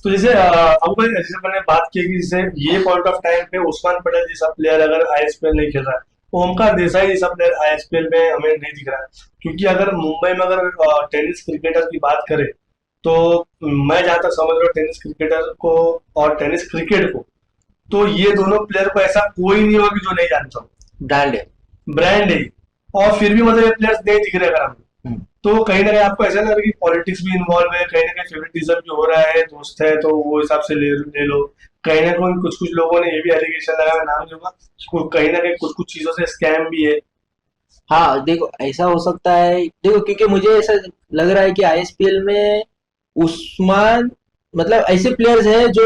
तो जैसे अब भाई जैसे मैंने बात की कि जैसे ये पॉइंट ऑफ टाइम पे उस्मान पटेल जैसा प्लेयर अगर आईएसपीएल नहीं खेल रहा है, ओमकार देसाई जैसा प्लेयर आईएसपीएल में हमें नहीं दिख रहा है। क्योंकि अगर मुंबई में अगर टेनिस क्रिकेटर की बात करें तो मैं जहाँ तक समझ रहा हूँ टेनिस क्रिकेटर को और टेनिस क्रिकेट को, तो ये दोनों प्लेयर को ऐसा कोई नहीं होगा कि जो नहीं जानता हो। ब्रांड है। ब्रांड है। और फिर भी मतलब ये प्लेयर्स नहीं दिख रहे अगर हमें, हम्म। तो कहीं ना कहीं आपको ऐसा लग रहा है कि पॉलिटिक्स भी इन्वॉल्व है, कहीं ना कहीं फेवरेटिज्म भी हो रहा है, दोस्त है तो वो हिसाब से ले लो। कहीं ना कहीं कुछ कुछ लोगों ने ये भी एलिगेशन लगाया, मैं नाम लूंगा, कहीं ना कहीं कुछ कुछ चीजों से स्कैम भी है। हाँ देखो, ऐसा हो सकता है। देखो, क्योंकि मुझे ऐसा लग रहा है कि आईएसपीएल में उस्मान, मतलब ऐसे प्लेयर्स हैं जो,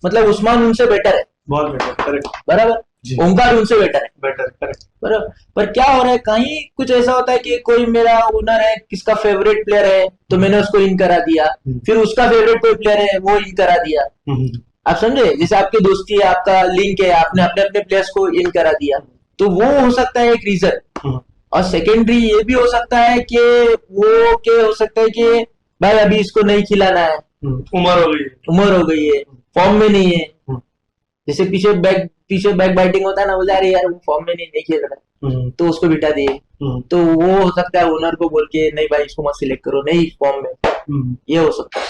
मतलब उस्मान उनसे बेटर है। बहुत बेटर, करेक्ट। बराबर। जी। ओंकार उनसे बेटर है। Better, correct. बराबर। पर क्या हो रहा है, कहीं कुछ ऐसा होता है कि कोई मेरा ओनर है, किसका फेवरेट प्लेयर है तो मैंने उसको इन करा दिया, फिर उसका फेवरेट कोई प्लेयर है वो इन करा दिया। आप समझे, जैसे आपकी दोस्ती है, आपका लिंक है, आपने अपने अपने प्लेयर्स को इन करा दिया, तो वो हो सकता है एक रीजन। और सेकेंडरी ये भी हो सकता है कि वो क्या हो सकता है कि भाई अभी इसको नहीं खिलाना है, उम्र हो गई है। उम्र हो गई है, फॉर्म में नहीं है। जैसे पीछे बैक बाइटिंग होता है ना, बोला अरे यार वो फॉर्म में नहीं खेल रहा है, तो उसको बिठा दिए। तो वो हो सकता है ओनर को बोल के नहीं भाई इसको मत सिलेक्ट करो, नहीं फॉर्म में, ये हो सकता है।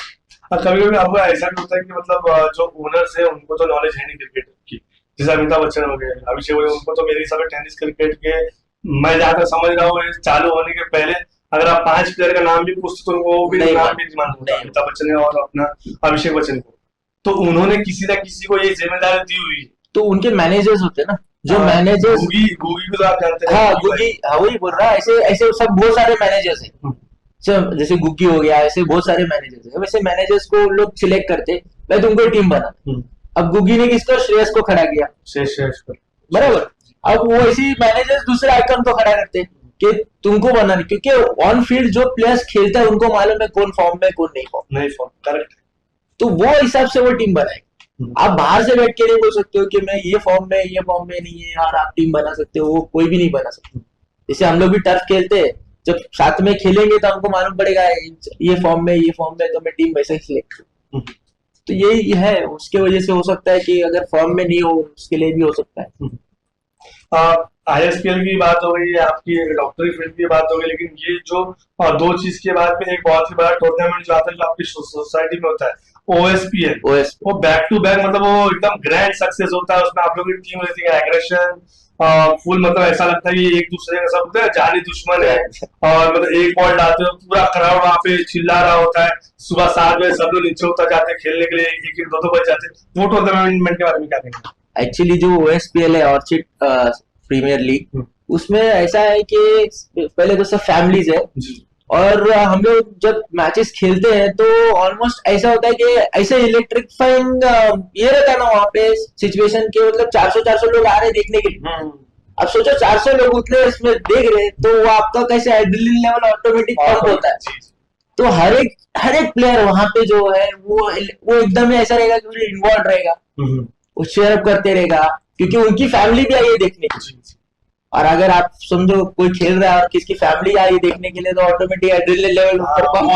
कभी कभी आपको ऐसा भी होता है कि मतलब जो ओनर्स है उनको तो नॉलेज है नहीं क्रिकेट की। जैसे अमिताभ बच्चन हो गए, अभिषेक हो गए, उनको तो मेरे हिसाब से टेनिस क्रिकेट के, मैं जहाँ तक समझ रहा हूँ चालू होने के पहले अगर आप 5 प्लेयर का नाम भी पूछते तो उनको वो भी नहीं नाम भी नहीं मालूम होता, अमिताभ बच्चन और अपना अभिषेक बच्चन को। तो उन्होंने किसी ना किसी को ये जिम्मेदारी दी हुई है। तो उनके मैनेजर्स होते हैं ना, जो मैनेजर्स। गुगी गुगी को तो आप जानते हैं। हाँ गुगी, हाँ वही बोल रहा है, ऐसे ऐसे सब बहुत सारे मैनेजर्स हैं। जैसे गुग्गी हो गया, ऐसे बहुत सारे मैनेजर्स है। वैसे मैनेजर्स को लोग सिलेक्ट करते, भाई तुमको टीम बना। अब गुग्गी ने किसको, श्रेयस को खड़ा किया। शेष पर बराबर। अब वो ऐसी मैनेजर्स दूसरे आइकन को खड़ा करते कि तुमको बनाना, क्योंकि ऑन फील्ड जो प्लेयर्स खेलता है उनको मालूम है कौन फॉर्म में कौन नहीं फॉर्म। नहीं फॉर्म, करेक्ट। तो वो हिसाब से वो टीम बनाएगी। आप बाहर से बैठ के नहीं बोल सकते हो कि मैं ये फॉर्म में नहीं है, और आप टीम बना सकते हो, वो कोई भी नहीं बना सकते। जैसे हम लोग भी टर्फ खेलते हैं, जब साथ में खेलेंगे तो हमको मालूम पड़ेगा ये फॉर्म में, ये फॉर्म में, तो मैं टीम वैसे ही सिलेक्ट करूँ। तो यही है, उसके वजह से हो सकता है कि अगर फॉर्म में नहीं हो उसके लिए भी हो सकता है। आईएसपीएल की बात हो गई, आपकी डॉक्टरी फील्ड की बात हो गई, लेकिन ये जो दो चीज के बाद में एक बहुत ही बड़ा टूर्नामेंट जो आता है जो आपकी सोसाइटी में होता है, ओएसपीएल। वो बैक टू बैक, मतलब वो एकदम ग्रैंड सक्सेस होता है। उसमें आप लोगों की टीम रहती है, एग्रेशन फुल, मतलब ऐसा लगता है कि एक दूसरे का सब होता है जानी दुश्मन है। और मतलब एक बॉल डालते हो पूरा क्राउड वहां पे चिल्ला रहा होता है। सुबह 7 बजे सब लोग नीचे उतर जाते हैं खेलने के लिए, एक एक दो बज जाते हैं। वो टूर्नामेंट के बारे में क्या कहेंगे? एक्चुअली जो ओएसपीएल है, ऑर्चिड प्रीमियर लीग, उसमें ऐसा है कि पहले तो सब फैमिलीज है, और हम लोग जब मैचेस खेलते हैं तो ऑलमोस्ट ऐसा होता है कि ऐसे इलेक्ट्रिफाइंग ये रहता है ना वहाँ पे सिचुएशन के, मतलब 400 लोग आ रहे हैं देखने के लिए। अब सोचो 400 लोग उतने इसमें देख रहे हैं, तो वो आपका कैसे एड्रेनलिन लेवल ऑटोमेटिक पंप होता है। तो हर एक प्लेयर वहां पे जो है वो एकदम ऐसा रहेगा कि वो इन्वॉल्व रहेगा, वो शेयर अप करते रहेगा, क्योंकि उनकी फैमिली भी आई है देखने। और अगर आप समझो कोई खेल रहा है और किसकी फैमिली आई देखने के लिए, तो ऑटोमेटिक एड्रेनलिन लेवल परफॉर्म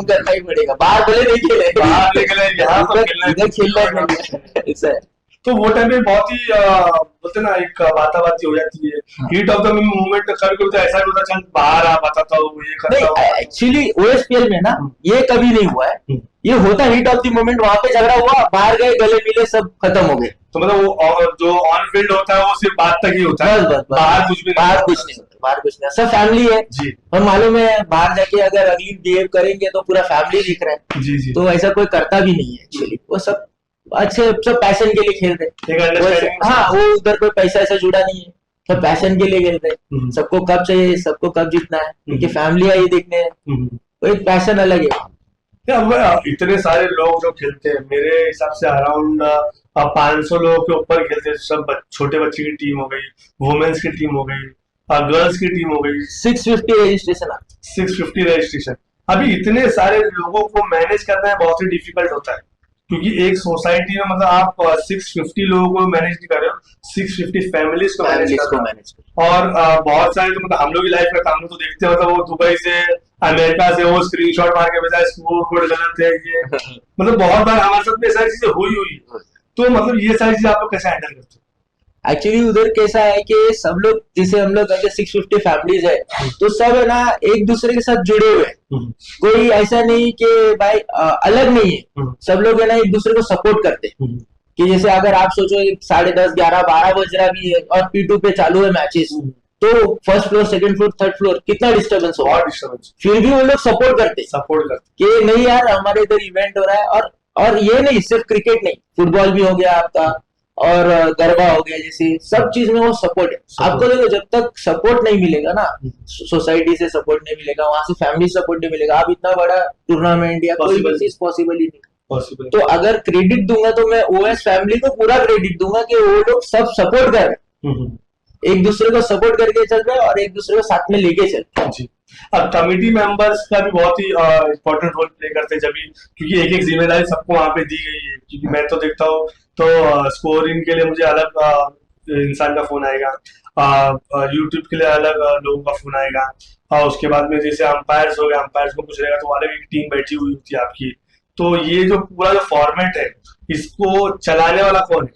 करना ही पड़ेगा। बाहर भले नहीं खेले, इधर खेलना ही ऐसा है। तो वो टाइम पे बहुत ही बोलते ना एक बाताबाती हो जाती है। हीट ऑफ द मूवमेंट कभी कभी तो ऐसा होता है, चल बाहर आ बताता हूँ ये करता हूँ। एक्चुअली ओएसपीएल में ना ये कभी नहीं हुआ है। ये होता हीट ऑफ द मोमेंट, वहां पे झगड़ा हुआ, बाहर गए, गले मिले, सब खत्म हो गए। तो मतलब वो जो ऑन फील्ड होता है वो सिर्फ बात तक ही होता है, बस बाहर कुछ भी बाहर कुछ नहीं होता, बाहर कुछ नहीं। सब फैमिली है जी। और मालूम है बाहर जाके अगर अगली बिहेव करेंगे तो पूरा फैमिली दिख रहा है। जी। तो ऐसा कोई करता भी नहीं है एक्चुअली। वो सब अच्छे, सब पैशन के लिए खेल रहे। हाँ, वो उधर कोई पैसा ऐसा जुड़ा नहीं है, सब पैशन के लिए खेल रहे। सबको कब चाहिए, सबको कब जीतना है, क्योंकि फैमिली आई देखने है, तो एक पैशन अलग है। इतने सारे लोग जो खेलते हैं, मेरे हिसाब से अराउंड 500 लोगों के ऊपर खेलते हैं। सब छोटे बच्चे की टीम हो गई, वुमेन्स की टीम हो गई, गर्ल्स की टीम हो गई। 650 रजिस्ट्रेशन। 650 रजिस्ट्रेशन। अभी इतने सारे लोगों को मैनेज करना है बहुत ही डिफिकल्ट होता है, क्योंकि एक सोसाइटी में मतलब आप 650 लोगों को मैनेज नहीं कर रहे हो, 650 फैमिलीज को मैनेज कर रहे हो। और बहुत सारे तो मतलब हम लोग की लाइफ में हम लोग तो देखते हैं, मतलब वो दुबई से अमेरिका से वो स्क्रीनशॉट मार के भेजा, स्कोर कोड गलत है ये, मतलब बहुत बार हमारे साथ में ये सारी चीजें हुई है। तो मतलब ये सारी चीजें आप लोग कैसे हैंडल करते हो? एक्चुअली उधर कैसा है कि सब लोग, जैसे हम लोग अगर 650 फैमिलीज है तो सब है ना एक दूसरे के साथ जुड़े हुए हैं। कोई ऐसा नहीं कि भाई अलग नहीं है, सब लोग है ना एक दूसरे को सपोर्ट करते हैं। कि जैसे अगर आप सोचो 10:30, 11, 12 बज रहा भी है और P2 पे चालू है मैचेस, तो first floor, second floor, third floor कितना डिस्टर्बेंस होगा, फिर भी वो लोग सपोर्ट करते कि नहीं यार हमारे इधर इवेंट हो रहा है। और ये नहीं, सिर्फ क्रिकेट नहीं, फुटबॉल भी हो गया आपका और गरबा हो गया, जैसे सब चीज में वो सपोर्ट है। आपको देखो जब तक सपोर्ट नहीं मिलेगा ना, सोसाइटी से सपोर्ट नहीं मिलेगा, वहां से फैमिली सपोर्ट नहीं मिलेगा, आप इतना बड़ा टूर्नामेंट या कोई भी चीज पॉसिबल ही नहीं। तो अगर क्रेडिट दूंगा तो मैं ओएस फैमिली को पूरा क्रेडिट दूंगा कि वो लोग सब सपोर्ट कर रहे हैं, एक दूसरे को सपोर्ट करके चल रहे हैं और एक दूसरे को साथ में लेके चल रहे हैं। अब कमिटी मेंबर्स का भी बहुत ही इम्पोर्टेंट रोल प्ले करते हैं, जब भी क्योंकि एक एक जिम्मेदारी सबको वहां पे दी गई है। क्योंकि मैं तो देखता हूँ तो स्कोरिंग के लिए मुझे अलग इंसान का फोन आएगा, यूट्यूब के लिए अलग लोगों का फोन आएगा, और उसके बाद में जैसे अंपायर्स हो गए, अंपायर्स को कुछ रहेगा तो अलग एक टीम बैठी हुई होती है आपकी। तो ये जो पूरा जो फॉर्मेट है इसको चलाने वाला कौन है?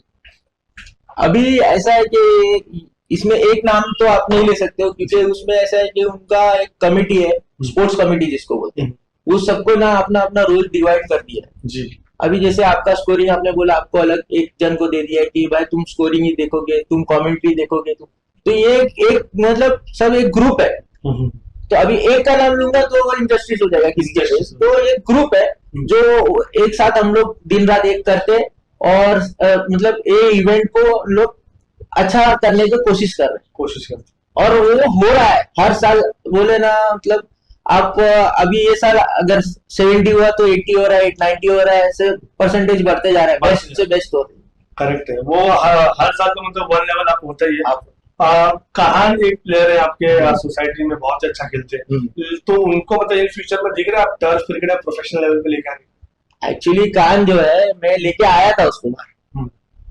अभी ऐसा है कि इसमें एक नाम तो आप नहीं ले सकते हो, क्योंकि उसमें ऐसा है कि उनका एक कमिटी है, स्पोर्ट्स कमिटी जिसको बोलते हैं, वो सबको ना अपना अपना रोल डिवाइड कर दिया है जी। अभी जैसे आपका स्कोरिंग आपने बोला, आपको अलग एक जन को दे दिया है कि भाई तुम स्कोरिंग ही देखोगे, तुम कमेंट्री देखोगे, तो ये एक मतलब सब एक ग्रुप है। तो अभी एक का नाम लूंगा तो वो इंडस्ट्रीज हो जाएगा किसी के लिए। तो एक ग्रुप है जो एक साथ हम लोग दिन रात एक करते और मतलब ये इवेंट को लोग अच्छा करने की कोशिश कर रहे हैं और वो हो रहा है हर साल। बोले ना मतलब आप अभी ये साल अगर 70 हुआ तो 80 हो रहा है, 90 हो रहा है, ऐसे परसेंटेज बढ़ते जा रहा है, बेस्ट से बेस्ट हो रहा है। करेक्ट है, वो हर साल तो मतलब वन लेवल आप होता ही है। कहान एक प्लेयर है आपके सोसाइटी में, बहुत अच्छा खेलते हैं, तो उनको मतलब इन फ्यूचर में देख रहे हैं आप टर्फ क्रिकेट प्रोफेशनल लेवल पे लेके आने? एक्चुअली कान जो है मैं लेके आया था उसको,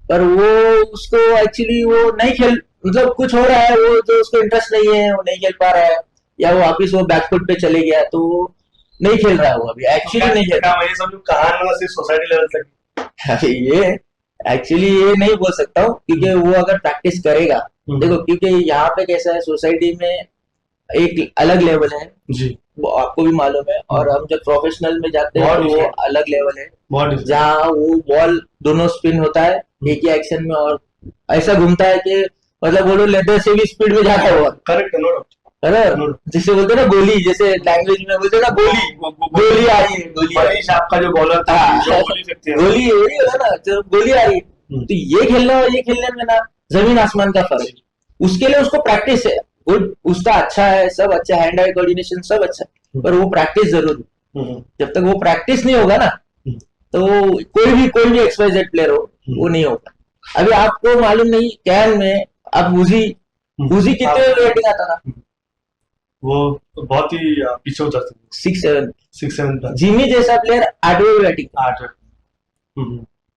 पर वो उसको एक्चुअली वो नहीं खेल, मतलब कुछ हो रहा है, वो जो उसको इंटरेस्ट नहीं है, वो नहीं खेल पा रहा है, या वो वापिस वो बैकफुट पे चले गया, तो नहीं खेल रहा है वो अभी एक्चुअली नहीं खेल रहा। मैं समझूं कहां सिर्फ सोसाइटी लेवल तक? ये एक्चुअली ये नहीं बोल सकता हूँ, क्योंकि वो अगर प्रैक्टिस करेगा, देखो क्योंकि यहाँ पे कैसा है सोसाइटी में एक अलग लेवल है जी, वो आपको भी मालूम है, और हम जब प्रोफेशनल में जाते हैं तो वो अलग लेवल है, जहाँ वो बॉल दोनों स्पिन होता है एक ही एक्शन में, और ऐसा घूमता है कि मतलब बोलो लेदर से भी स्पीड में जाता है वो। करेक्ट है ना, जिसे बोलते ना गोली, जैसे लैंग्वेज में बोलते ना गोली आ रही है, गोली आपका जो बॉलर था गोली है ना, गोली आ रही है। तो ये खेलने में ना जमीन आसमान का फर्क है। उसके लिए उसको प्रैक्टिस है, गुड, उसका अच्छा है, सब अच्छा, हैंड आई कोऑर्डिनेशन सब अच्छा, पर वो प्रैक्टिस जरूरी। जब तक वो प्रैक्टिस नहीं होगा ना तो कोई भी XYZ प्लेयर हो वो नहीं होगा। अभी आपको मालूम नहीं कैन में आप उजी कितने रेटिंग आता था? वो तो बहुत ही पीछे उतर था, 6-7 जिमी जैसा प्लेयर 8वीं बैटिंग।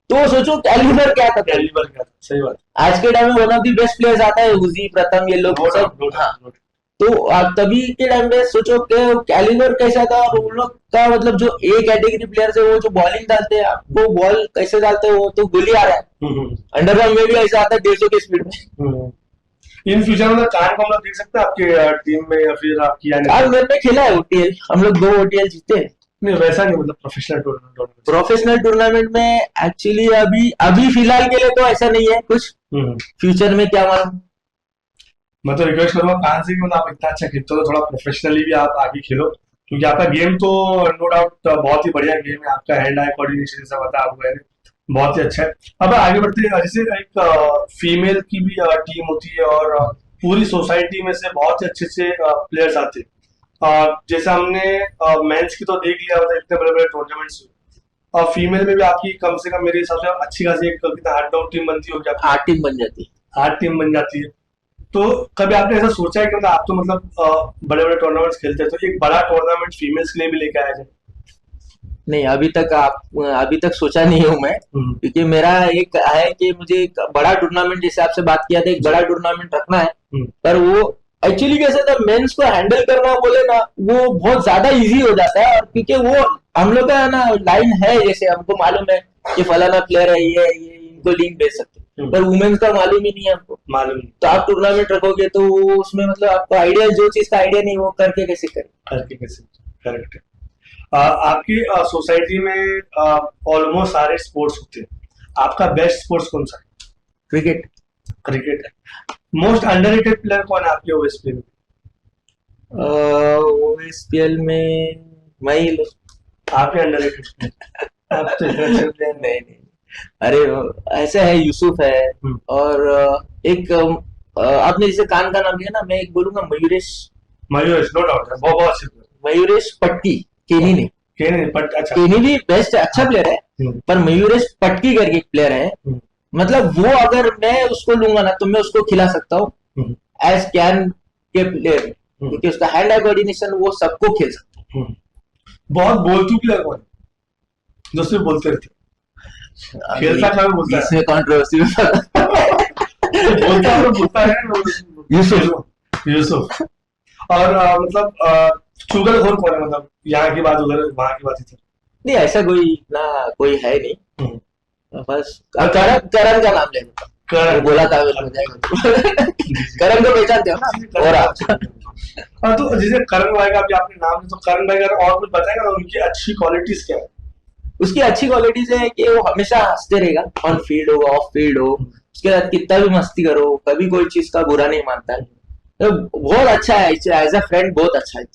तो सोचो कैलिबर क्या था, सही बात। आज के टाइम में one of the best players आता है उजी, प्रथम, ये लोग सब। हाँ, तो तभी के टाइम पे सोचो कि कैलिबर कैसा था, और उन लोग का मतलब जो ए कैटेगरी प्लेयर है वो जो बॉलिंग डालते हैं, आपको बॉल कैसे डालते हैं, वो तो गोली आ रहा है। अंडरग्राउंड में भी ऐसा आता है 150 की स्पीड में। इन फ्यूचर में कान को हम लोग देख सकते हैं आपके टीम में, या फिर आपकी में खेला है OTL, हम लोग 2 OTL जीते हैं। नहीं वैसा नहीं, मतलब प्रोफेशनल टूर्नामेंट में एक्चुअली अभी फिलहाल के लिए तो ऐसा नहीं है कुछ, फ्यूचर में क्या मालूम। मैं तो रिक्वेस्ट करूंगा कान से कि मतलब आप इतना अच्छा खेलते हो तो थोड़ा प्रोफेशनली भी आप आगे खेलो, क्योंकि आपका गेम तो नो डाउट बहुत ही बढ़िया गेम है, आपका हैंड आई कोऑर्डिनेशन सब आता है आपको, बहुत ही अच्छा है। अब आगे बढ़ते हैं, जैसे एक फीमेल की भी टीम होती है और पूरी सोसाइटी में से बहुत ही अच्छे अच्छे प्लेयर्स आते हैं। जैसे हमने मेंस की तो देख लिया, मतलब इतने बड़े बड़े टूर्नामेंट्स, और फीमेल में भी आपकी कम से कम मेरे हिसाब से अच्छी खासी एक 8 टीम बनती होगी, 8 टीम बन जाती है। 8 टीम बन जाती है। तो कभी आपने ऐसा सोचा है कि मतलब आप तो मतलब बड़े बड़े टूर्नामेंट्स खेलते हैं, तो एक बड़ा टूर्नामेंट फीमेल्स के लिए भी लेके आया जाए? नहीं, अभी तक सोचा नहीं हूँ मैं, क्योंकि मेरा एक है कि मुझे एक बड़ा टूर्नामेंट, जैसे आपसे बात किया था, एक बड़ा टूर्नामेंट रखना है, पर वो एक्चुअली कैसे था, मेंस को हैंडल करना बोले ना वो बहुत ज्यादा इजी हो जाता है, और क्योंकि वो हम लोग का ना लाइन है, जैसे हमको मालूम है कि फलाना प्लेयर है, ये इनको लीग भेज सकते हैं, पर वुमेन्स का मालूम ही नहीं है हमको। मालूम नहीं। तो आप टूर्नामेंट रखोगे तो उसमें मतलब आपको आइडिया, जो चीज का आइडिया नहीं वो करके कैसे करें। करेक्ट है। आपकी सोसाइटी में ऑलमोस्ट सारे स्पोर्ट्स होते हैं, आपका बेस्ट स्पोर्ट्स कौन सा है? क्रिकेट। क्रिकेट है। मोस्ट अंडररेटेड प्लेयर कौन है आपके ओएसपी में? ओएसपीएल में मैं ही आप ही अंडररेटेड प्लेयर, आप तो इतने अच्छे प्लेयर नहीं नहीं, अरे ऐसा है, यूसुफ है, और एक आपने जैसे कान का नाम लिया ना, मैं एक बोलूंगा मयूरेश। मयूरेश नो डाउट है, बहुत बहुत अच्छे प्लेयर। मयूरेश पट्टी, केनी नहीं, केनी पट अच्छा, केनी भी बेस्ट अच्छा प्लेयर है, पर मयूरेश पटकी करके एक प्लेयर है, मतलब वो अगर मैं उसको लूंगा ना तो मैं उसको खिला सकता हूँ एज कैन के प्लेयर, क्योंकि उसका हैंड आई कोऑर्डिनेशन वो सबको खेल सकता है। बहुत बोलतू प्लेयर कौन जो सिर्फ बोलते रहते, खेलता कभी बोलता है, इसमें कंट्रोवर्सी बोलता है यूसुफ। और मतलब चुगलखोर कौन है, मतलब यहाँ की बात उधर वहां की बात इधर? नहीं, ऐसा कोई ना कोई है नहीं, बस करण का नाम लेना, करण बोला था हो जाएगा। करण को पहचानते हो ना? और हाँ, तो जैसे करण भाई का भी आपने नाम लिया, तो करण भाई का और कुछ बताएगा ना, उनकी अच्छी क्वालिटीज क्या है? उसकी अच्छी क्वालिटीज है कि वो हमेशा हंसते रहेगा, ऑन फील्ड हो ऑफ फील्ड हो, उसके साथ कितना भी मस्ती करो, कभी कोई चीज का बुरा नहीं मानता है, तो बहुत अच्छा है एज अ फ्रेंड, बहुत अच्छा है।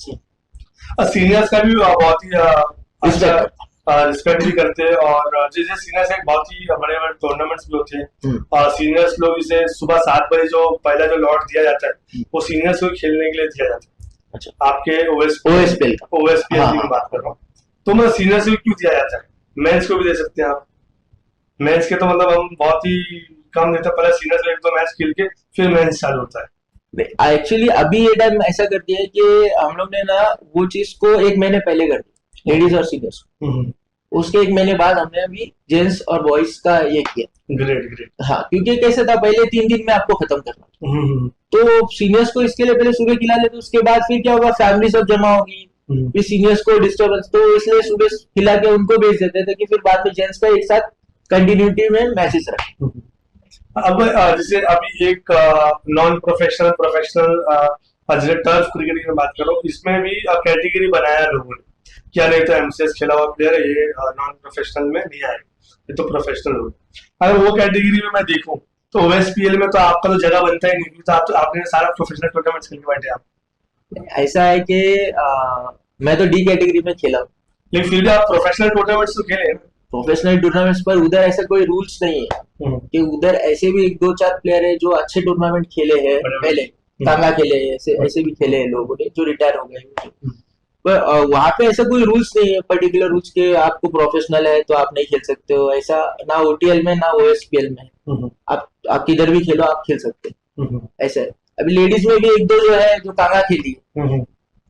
सीनियर्स का भी बहुत ही रिस्पेक्ट भी करते हैं, और जैसे सीनियर्स एक बहुत ही बड़े बड़े टूर्नामेंट्स भी होते हैं, और सीनियर्स लोग इसे सुबह 7 बजे जो पहला जो लॉट दिया जाता है वो सीनियर्स को खेलने के लिए दिया जाता है। अच्छा, आपके ओएसपीएल की बात कर रहा हूँ, तो मतलब सीनियर्स को क्यों दिया जाता है? मेंस को भी दे सकते हैं आप। मेंस के तो मतलब हम बहुत ही कम देते हैं, पहले सीनियर्स को 1-2 मैच खेल के फिर मेंस चालू होता है। एक्चुअली अभी ये टाइम ऐसा कर दिया है कि हम लोग ने ना वो चीज को 1 महीने पहले कर दिया, लेडीज और सीनियर्स। उसके 1 महीने बाद हमने अभी जेंट्स और बॉयज का ये किया। ग्रेट। हाँ, क्योंकि कैसे था, पहले 3 दिन में आपको खत्म करना, तो सीनियर्स को इसके लिए पहले सुबह खिला लेते, उसके बाद फिर क्या होगा, फैमिली सब जमा होगी, फिर सीनियर्स को डिस्टर्बेंस, तो इसलिए सुबह खिला के उनको भेज देते थे कि फिर बाद में जेंट्स का एक साथ कंटिन्यूटी में मैचेस रहे। अब जैसे अभी एक नॉन प्रोफेशनल जैसे टर्फ क्रिकेट की बात करो, इसमें भी कैटेगरी बनाया लोगों ने, क्या नहीं तो एमसीएस खेला हुआ प्लेयर ये नॉन प्रोफेशनल में नहीं आएगा, ये तो प्रोफेशनल हो। अगर वो कैटेगरी में मैं देखूं तो ओएसपीएल में तो आपका तो जगह बनता ही नहीं, तो आपने सारा प्रोफेशनल टूर्नामेंट खेल के बैठे आप। ऐसा है कि मैं तो डी कैटेगरी में खेला हूँ, लेकिन फिर भी आप प्रोफेशनल टूर्नामेंट्स तो खेले ना? प्रोफेशनल टूर्नामेंट्स पर उधर ऐसा कोई रूल्स नहीं है, कि उधर ऐसे भी 1-2-4 प्लेयर है जो अच्छे टूर्नामेंट खेले हैं पहले, कांगा खेले हैं, ऐसे भी खेले हैं लोगों ने जो रिटायर हो गए, पर वहां पे ऐसा कोई रूल्स नहीं है, पर्टिकुलर रूल्स के आपको प्रोफेशनल है तो आप नहीं खेल सकते हो, ऐसा ना ओटीएल में ना ओएसपीएल में। आप किधर भी खेलो, आप खेल सकते हैं, ऐसा है। अभी लेडीज में भी 1-2 जो है जो कांगा खेली,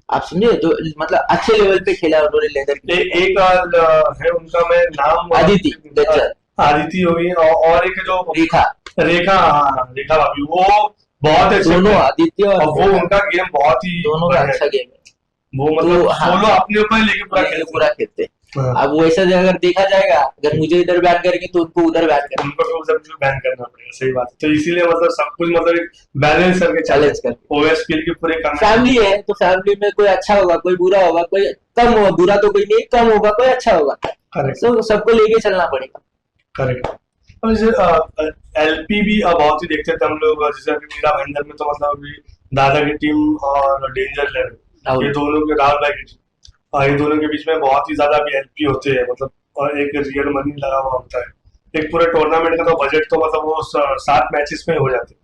आप समझे, जो मतलब अच्छे लेवल पे खेला उन्होंने लेदर की। एक है उनका, मैं नाम आदिति होगी, और एक जो रेखा भाभी, वो बहुत अच्छे, दोनों आदित्य और वो उनका गेम बहुत ही दोनों का अच्छा गेम है, वो मतलब सोलो अपने ऊपर लेके पूरा खेलते। अब वो ऐसा अगर देखा जाएगा, अगर मुझे इधर बैन करेंगे तो उनको उधर बैन करेंगे, उनको सब बैन करना पड़ेगा। सही बात है, तो इसीलिए मतलब सब कुछ मतलब एक बैलेंस करके चैलेंज कर ओएसपीएल की पूरे फैमिली है, तो फैमिली में कोई अच्छा होगा, कोई बुरा होगा, कोई कम होगा, बुरा तो कोई नहीं, कम होगा कोई अच्छा होगा, तो सबको लेके चलना पड़ेगा। करेक्ट। और जैसे एलपी भी बहुत ही देखते थे हम लोग, जैसे अभी मीरा भाईंदर में तो मतलब अभी दादा की टीम और डेंजर लेवल, ये दोनों के राहुल भाई की टीम, ये दोनों के बीच में बहुत ही ज्यादा भी एलपी होते हैं, मतलब और एक रियल मनी लगा हुआ होता है, एक पूरे टूर्नामेंट का तो बजट तो मतलब वो 7 मैचेस में हो जाते,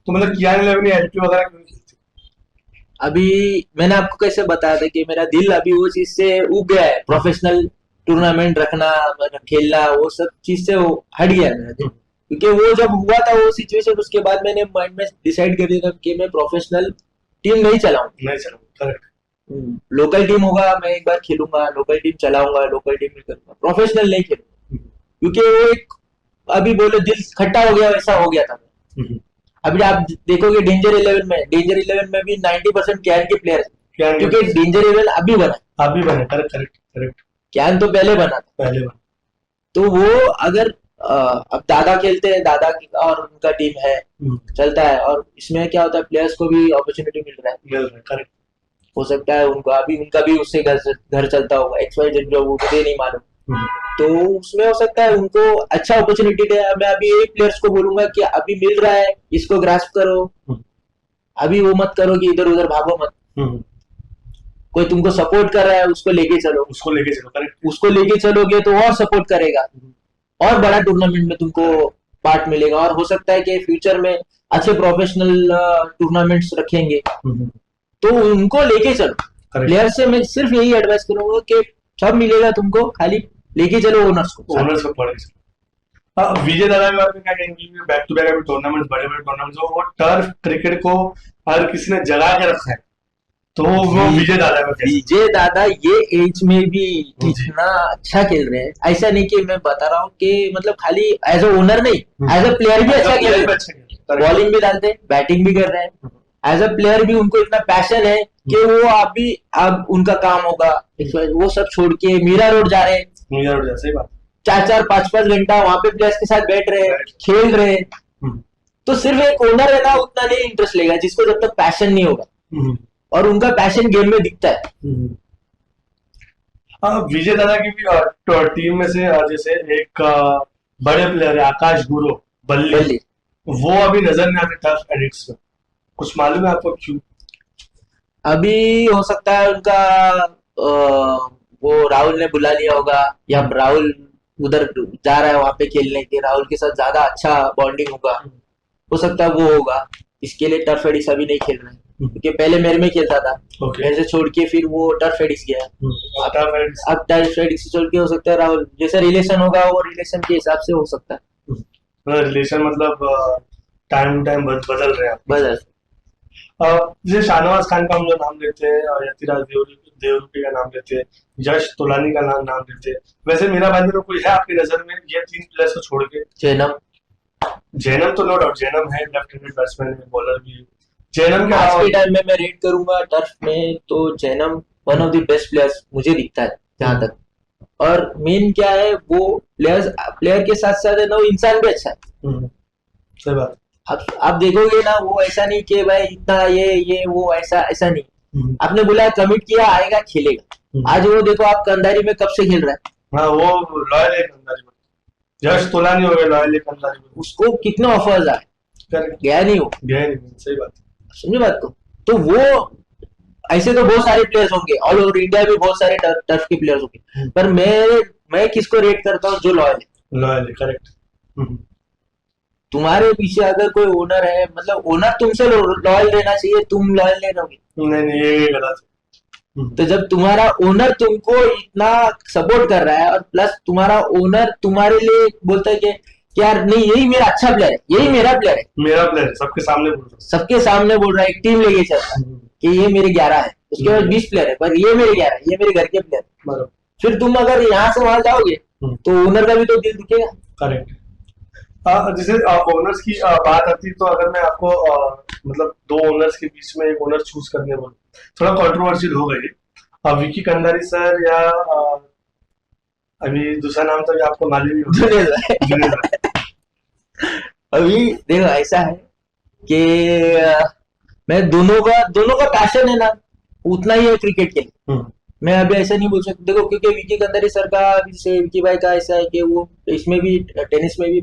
तो मतलब किया नहीं एलपी वगैरह क्यों खेलते? अभी मैंने आपको कैसे बताया था कि मेरा दिल अभी वो चीज से उग गया है, प्रोफेशनल टूर्नामेंट रखना, खेलना, वो सब चीज से हट गया है मेरा दिल, क्योंकि वो जब हुआ था वो सिचुएशन, उसके बाद मैंने माइंड में डिसाइड कर दिया था कि मैं प्रोफेशनल टीम नहीं चलाऊंगा। करेक्ट। लोकल टीम होगा, मैं एक बार खेलूंगा, लोकल टीम चलाऊंगा, लोकल टीम नहीं करूंगा, प्रोफेशनल नहीं खेलूंगा, क्योंकि वो एक अभी बोलो दिल खट्टा हो गया वैसा हो गया था। अभी आप देखोगे डेंजर 11 में भी 90% कैन के प्लेयर है, क्योंकि डेंजर 11 अभी बना, करेक्ट करेक्ट करेक्ट, कैन तो पहले बना था। पहले बना। तो वो अगर अब दादा खेलते हैं, दादा और उनका टीम है, चलता है, और इसमें क्या होता है, प्लेयर्स को भी अपॉर्चुनिटी मिल रहा है, करेक्ट। हो सकता है उनका भी उससे घर चलता होगा, XYZ जो वो मुझे नहीं मालूम, तो उसमें हो सकता है उनको अच्छा अपॉर्चुनिटी दे। मैं अभी यही प्लेयर्स को बोलूंगा कि अभी मिल रहा है, इसको ग्रास्प करो, अभी वो मत करो कि इधर उधर भागो मत। कोई तुमको सपोर्ट कर रहा है, उसको लेके चलो, करेक्ट। उसको लेके चलोगे तो और सपोर्ट करेगा, और बड़ा टूर्नामेंट में तुमको पार्ट मिलेगा, और हो सकता है कि फ्यूचर में अच्छे प्रोफेशनल टूर्नामेंट्स रखेंगे, तो उनको लेके चलो। प्लेयर से मैं सिर्फ यही एडवाइस करूंगा कि सब मिलेगा तुमको, खाली लेके चलो ओनर्स को पड़े। विजय दादा के बारे में क्या कहेंगे? बैक टू बैक अभी टूर्नामेंट, बड़े बड़े टूर्नामेंट, वो टर्फ क्रिकेट को हर किसी ने जगा के रखा है, तो वो विजय दादा ये एज में भी इतना अच्छा खेल रहे हैं। ऐसा नहीं कि मैं बता रहा हूँ कि मतलब खाली एज अ ओनर नहीं, एज अ प्लेयर भी अच्छा खेल रहे हैं, बॉलिंग भी डालते हैं, बैटिंग भी कर रहे हैं, एज अ प्लेयर भी उनको इतना पैशन है कि वो अब उनका काम होगा, वो सब छोड़ के मीरा रोड जा रहे हैं, सही बात, 4-4 5-5 घंटा वहां पे प्लेयर्स के साथ बैठ रहे हैं, खेल रहे हैं। तो सिर्फ एक ओनर है ना, उतना नहीं इंटरेस्ट लेगा जिसको जब तक पैशन नहीं होगा, और उनका पैशन गेम में दिखता है। विजय दादा की भी टीम में से जैसे एक बड़े प्लेयर है आकाश गुरु बल्ली, वो अभी नजर नहीं आते टर्फ एडिक्स में, कुछ मालूम है आपको क्यों? अभी हो सकता है उनका वो राहुल ने बुला लिया होगा, या राहुल उधर जा रहा है वहां पे खेलने के, राहुल के साथ ज्यादा अच्छा बॉन्डिंग होगा, हो सकता है वो होगा, इसके लिए टर्फ एडिक्स अभी नहीं खेल रहे हैं, क्योंकि पहले मेरे में खेलता था, मेरे से छोड़ के फिर वो टर्फ एडिक्स गया, अब टर्फ एडिक्स से छोड़ के हो सकता है राहुल, जैसा रिलेशन होगा वो रिलेशन के हिसाब से हो सकता है। रिलेशन मतलब टाइम टू टाइम बदल रहे हैं, बदल। जैसे शाहनवाज खान का हम लोग नाम लेते हैं, और यतिराज देवरूपी का नाम लेते हैं, यश तोलानी का नाम लेते हैं, वैसे मेरा भाई में कोई है आपकी नजर में ये तीन प्लेयर्स को छोड़ के? जैनम तो नो डाउट, जैनम है, लेफ्ट हैंडेड बैट्समैन है, बॉलर भी है। जैनम के आज के टाइम में मैं रेट करूंगा टर्फ में, तो Jainam one of the best players मुझे दिखता है जहां तक, और मेन क्या है, वो प्लेयर के साथ साथ है ना, वो इंसान भी अच्छा है। सही बात। आप देखोगे ना, वो ऐसा नहीं कि भाई इतना ये वो ऐसा नहीं, आपने बोला कमिट किया, आएगा खेलेगा। आज वो देखो आप कंधारी में कब से खेल रहा है, हाँ वो लॉयल है कंधारी में, यश तोलानी हो गया लॉयल है कंधारी में, उसको कितने ऑफर्स आए, गया नहीं वो, सही बात, समझे बात को। तो वो ऐसे तो बहुत सारे प्लेयर्स होंगे, ऑल ओवर इंडिया में बहुत सारे टर्फ के प्लेयर्स होंगे, पर मैं किसको रेट करता हूँ, जो लॉयल है। करेक्ट। तुम्हारे पीछे अगर कोई ओनर है, मतलब ओनर तुमसे लॉयल रहना चाहिए, तुम लॉयल नहीं रहोगे, नहीं ये गलत है। तो जब तुम्हारा ओनर तुमको इतना सपोर्ट कर रहा है, और प्लस तुम्हारा ओनर तुम्हारे लिए बोलता है कि यार नहीं, यही मेरा अच्छा प्लेयर है, यही मेरा प्लेयर है, सबके सामने बोल रहा है, एक टीम लेके चल रहा है कि ये मेरे 11 है, उसके बाद 20 प्लेयर है, पर ये मेरे 11 है, ये मेरे घर के प्लेयर। फिर तुम अगर यहाँ से वहां जाओगे तो ओनर का भी तो दिल दुखेगा। करेक्ट। जैसे ओनर्स की बात आती है, तो अगर मैं आपको मतलब दो ओनर्स के बीच में एक ओनर चूज करने बोलूं, थोड़ा कंट्रोवर्शियल होगा ये, विकी कंधारी सर या अभी दूसरा नाम तो आपको मालूम ही होगा, जुनेद भाई। अभी देखो ऐसा है कि मैं दोनों का पैशन है ना, उतना ही है क्रिकेट के लिए, मैं अभी ऐसा नहीं बोल सकता। देखो क्योंकि विकी कंधारी सर का, विकी भाई का ऐसा है कि वो इसमें भी, टेनिस में भी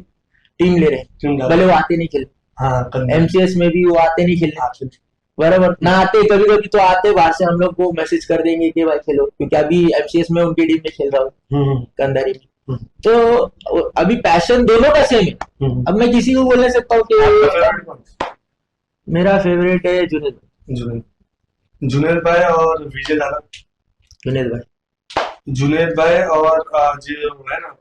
टीम ले रहे हैं, भले वो आते नहीं खेले, MCS में भी वो आते नहीं खेलने, बराबर ना आते, कभी कभी तो आते बाहर से, हम लोग को मैसेज कर देंगे कि भाई खेलो, क्योंकि अभी MCS में उनकी टीम में खेल रहा हूँ कंधारी में, तो अभी पैशन दोनों का सेम है। अब मैं किसी को बोल नहीं सकता हूँ कि मेरा फेवरेट है जुनेद भाई और विजय दादा। जुनेद भाई और जो है ना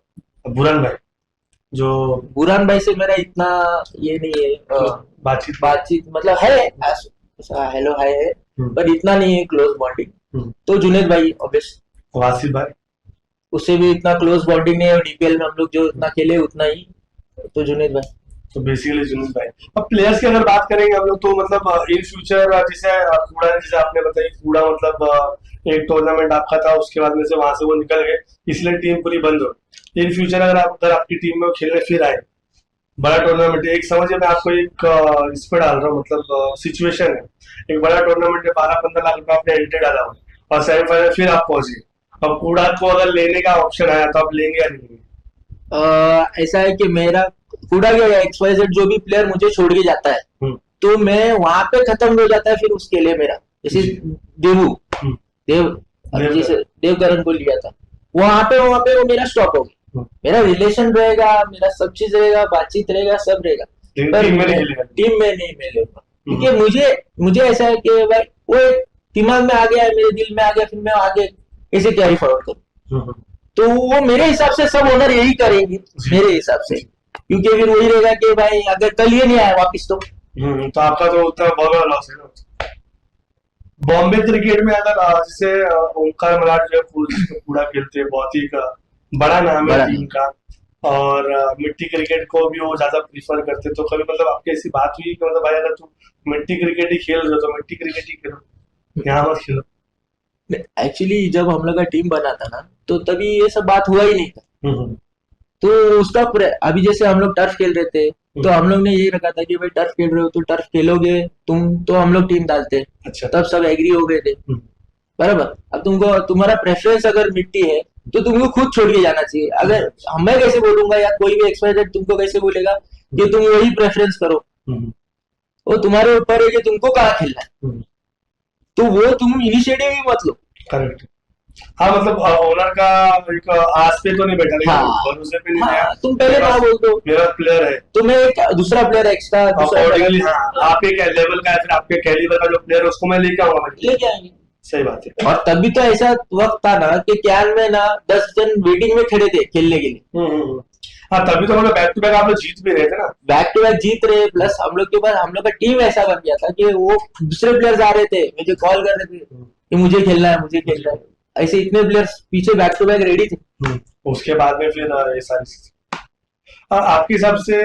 बुरान भाई से मेरा इतना ये नहीं है, बातचीत मतलब है, हेलो हाय है, पर इतना नहीं है क्लोज बॉन्डिंग। तो जुनेद भाई ऑब्वियस, वासिफ भाई उससे भी इतना क्लोज बॉन्डिंग नहीं है, DPL में हम लोग जो इतना खेले उतना ही, तो जुनेद भाई। तो बेसिकली जुनून भाई। अब प्लेयर्स की अगर बात करेंगे हम लोग तो मतलब इन फ्यूचर जैसे कूड़ा ने जैसे आपने बताया कूड़ा मतलब एक टूर्नामेंट आपका था उसके बाद में से वहां से वो निकल गए इसलिए टीम पूरी बंद हो। इन फ्यूचर अगर आपकी टीम में वो खेलने फिर आए बड़ा टूर्नामेंट एक समझिए मैं आपको एक इस पे डाल रहा हूँ मतलब सिचुएशन है एक बड़ा टूर्नामेंट में 12-15 लाख रुपए आपने एंट्री डाला हो और सेमीफाइनल फिर आप पहुंचे। अब कूड़ा को अगर लेने का ऑप्शन आया तो आप लेंगे या नहीं लेंगे? ऐसा है कि मेरा कूड़ा या XYZ जो भी प्लेयर मुझे छोड़ के जाता है तो मैं वहां पे खत्म हो जाता है फिर उसके लिए मेरा जैसे देवू देव जैसे देवकरण को लिया था वहां पे वो मेरा स्टॉप हो गया। मेरा रिलेशन रहेगा मेरा सब चीज रहेगा बातचीत रहेगा सब रहेगा पर टीम में नहीं मिलेगा क्योंकि मुझे ऐसा है कि भाई वो दिमाग में आ गया है मेरे दिल में आ गया फिर मैं आगे कैसे कैरी फॉरवर्ड करूँ तो वो मेरे हिसाब से सब ओनर यही करेंगे मेरे हिसाब से क्योंकि फिर वही रहेगा कि भाई अगर कल ये नहीं आया वापिस तो आपका तो उतना बहुत बड़ा लॉस है ना। बॉम्बे क्रिकेट में अगर जैसे ओंकार मराठ जो कूड़ा खेलते हैं बहुत ही बड़ा नाम है टीम का और मिट्टी क्रिकेट को भी वो ज्यादा प्रीफर करते तो कभी मतलब आपकी ऐसी बात हुई कि मतलब भाई अगर तुम मिट्टी क्रिकेट ही खेल रहे हो तो मिट्टी क्रिकेट ही खेलो यहाँ मत खेलो? एक्चुअली जब हम लोग का टीम बना था ना तो तभी ये सब बात हुआ ही नहीं था तो उसका अभी जैसे हम लोग टर्फ खेल रहे थे तो हम लोग ने यही रखा था कि भाई टर्फ खेल रहे हो तो टर्फ खेलोगे तुम तो हम लोग टीम डालते अच्छा। तब सब एग्री हो गए थे बराबर। अब तुमको तुम्हारा प्रेफरेंस अगर मिट्टी है तो तुमको खुद छोड़ के जाना चाहिए। अगर मैं कैसे बोलूंगा या कोई भी XYZ तुमको कैसे बोलेगा कि तुम वही प्रेफरेंस करो वो तुम्हारे ऊपर है कि तुमको कहाँ खेलना है तो वो तुम इनिशिएटिव ही मत लो। करेक्ट। हाँ मतलब ओनर का एक आस पे तो नहीं बैठा लेकिन भरोसे पे नहीं आया। तुम पहले ना बोल दो मेरा प्लेयर है तो मैं एक दूसरा प्लेयर एक्स्ट्रा अकॉर्डिंगली आपके लेवल का है फिर आपके कैलिबर का जो प्लेयर है उसको मैं लेके आऊंगा लेके आएंगे। सही बात है। और तभी तो ऐसा वक्त था ना कि कैन में ना 10 जन वेटिंग में खड़े थे खेलने के लिए। हाँ तभी तो मतलब बैक टू बैक आप लोग जीत भी रहे थे ना। बैक टू बैक जीत रहे प्लस हम लोग के पास हम लोग का टीम ऐसा बन गया था कि वो दूसरे प्लेयर्स आ रहे थे मुझे कॉल कर रहे थे कि मुझे खेलना है ऐसे इतने प्लेयर्स पीछे बैक टू बैक रेडी थे। उसके बाद में फिर ये सारी चीजें आपके हिसाब से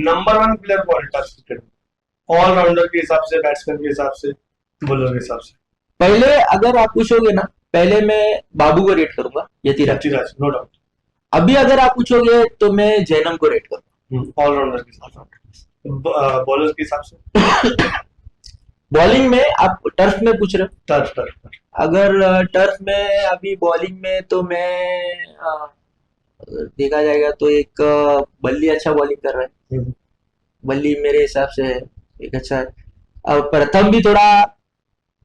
नंबर 1 प्लेयर कौन है टेस्ट क्रिकेट ऑलराउंडर के हिसाब से बैट्समैन के हिसाब से बॉलर के हिसाब से? पहले अगर आप पूछोगे ना पहले मैं बाबू को रेट करूंगा यतिराज नो डाउट। अभी अगर आप पूछोगे तो मैं जैनम को रेट करूंगा ऑलराउंडर के हिसाब से। बॉलर के हिसाब से बॉलिंग में आप टर्फ में पूछ रहे हो? टर्फ अगर टर्फ में अभी बॉलिंग में तो मैं देखा जाएगा तो एक बल्ली अच्छा बॉलिंग कर रहा है बल्ली मेरे हिसाब से एक अच्छा है। अब प्रथम भी थोड़ा